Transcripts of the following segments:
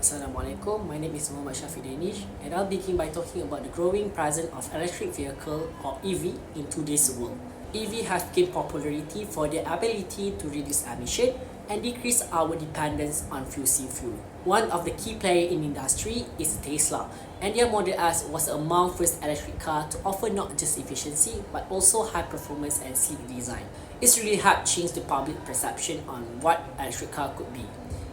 Assalamualaikum, my name is SHAFIQ DANISH, and I'll begin by talking about the growing presence of electric vehicle or EV in today's world. EV have gained popularity for their ability to reduce emission and decrease our dependence on fossil fuel. One of the key players in the industry is Tesla, and their Model S was among first electric car to offer not just efficiency but also high performance and sleek design. It's really hard to change the public perception on what electric car could be.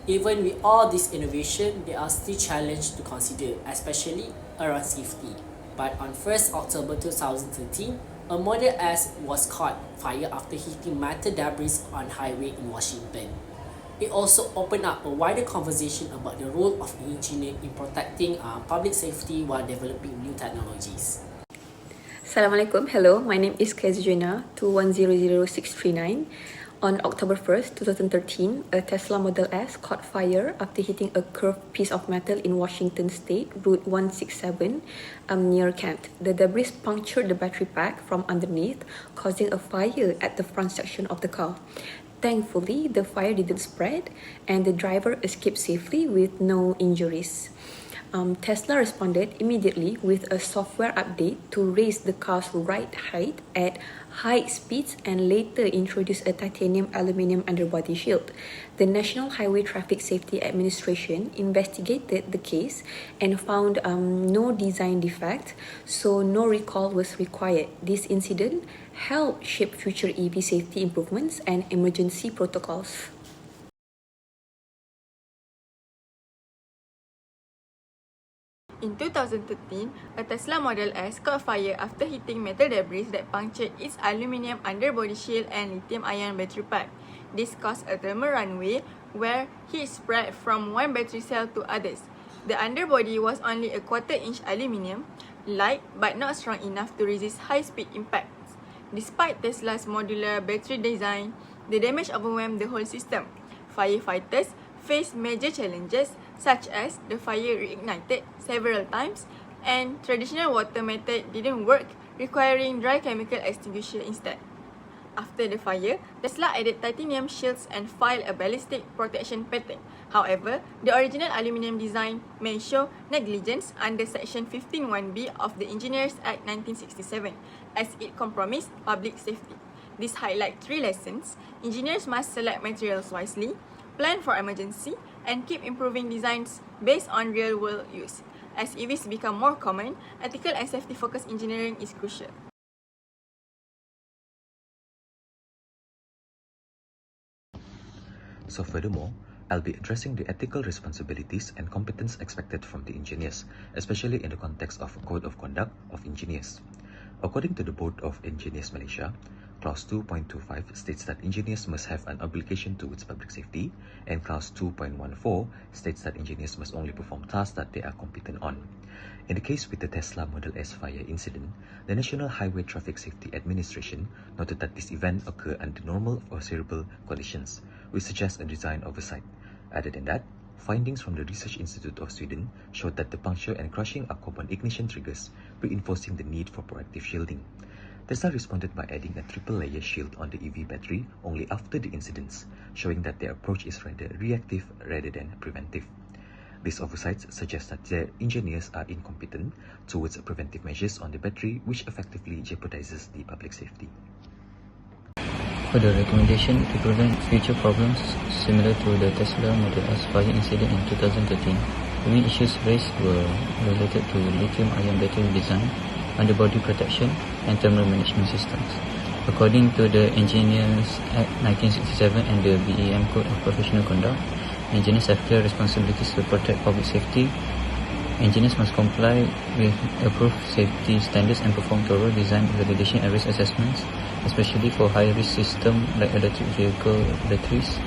Even with all this innovation, there are still challenges to consider, especially around safety. But on 1st October 2013, a Model S was caught fire after hitting metal debris on highway in Washington. It also opened up a wider conversation about the role of an engineer in protecting public safety while developing new technologies. Assalamualaikum. Hello, my name is KHAIZUJOANNA 2100639. On October 1st, 2013, a Tesla Model S caught fire after hitting a curved piece of metal in Washington State, Route 167, near Kent. The debris punctured the battery pack from underneath, causing a fire at the front section of the car. Thankfully, the fire didn't spread, and the driver escaped safely with no injuries. Tesla responded immediately with a software update to raise the car's ride height at high speeds and later introduced a titanium aluminum underbody shield. The National Highway Traffic Safety Administration investigated the case and found no design defect, so no recall was required. This incident helped shape future EV safety improvements and emergency protocols. In 2013, a Tesla Model S caught fire after hitting metal debris that punctured its aluminium underbody shield and lithium-ion battery pack. This caused a thermal runaway where heat spread from one battery cell to others. The underbody was only a quarter-inch aluminium, light but not strong enough to resist high-speed impacts. Despite Tesla's modular battery design, the damage overwhelmed the whole system. Firefighters faced major challenges such as the fire reignited several times and traditional water method didn't work, requiring dry chemical extinguisher instead. After the fire, Tesla added titanium shields and filed a ballistic protection patent. However, the original aluminium design may show negligence under Section 15(1)(b) of the Engineers Act 1967, as it compromised public safety. This highlights 3 lessons. Engineers must select materials wisely, plan for emergency, and keep improving designs based on real-world use. As EVs become more common, ethical and safety-focused engineering is crucial. So furthermore, I'll be addressing the ethical responsibilities and competence expected from the engineers, especially in the context of Code of Conduct of Engineers. According to the Board of Engineers Malaysia, Clause 2.25 states that engineers must have an obligation towards public safety, and Clause 2.14 states that engineers must only perform tasks that they are competent on. In the case with the Tesla Model S fire incident, the National Highway Traffic Safety Administration noted that this event occurred under normal foreseeable conditions, which suggests a design oversight. Other than that, findings from the Research Institute of Sweden showed that the puncture and crushing are common ignition triggers, reinforcing the need for proactive shielding. Tesla responded by adding a triple-layer shield on the EV battery only after the incidents, showing that their approach is rather reactive rather than preventive. These oversights suggest that their engineers are incompetent towards preventive measures on the battery, which effectively jeopardizes the public safety. For the recommendation to prevent future problems similar to the Tesla Model S fire incident in 2013, the main issues raised were related to lithium-ion battery design, underbody protection, and thermal management systems. According to the Engineers Act 1967 and the BEM Code of Professional Conduct, engineers have clear responsibilities to protect public safety. Engineers must comply with approved safety standards and perform thorough design, validation, and risk assessments, especially for high-risk systems like electric vehicle batteries.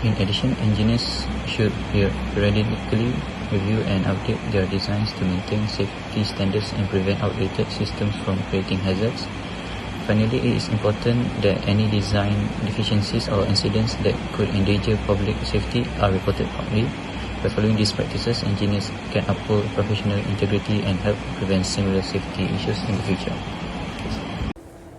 In addition, engineers should periodically review and update their designs to maintain safety standards and prevent outdated systems from creating hazards. Finally, it is important that any design deficiencies or incidents that could endanger public safety are reported promptly. By following these practices, engineers can uphold professional integrity and help prevent similar safety issues in the future.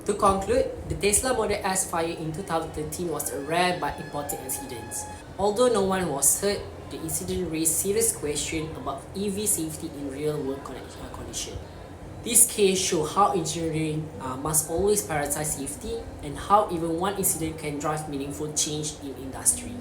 To conclude, the Tesla Model S fire in 2013 was a rare but important incident. Although no one was hurt, the incident raised serious questions about EV safety in real-world conditions. This case shows how engineering must always prioritize safety and how even one incident can drive meaningful change in industry.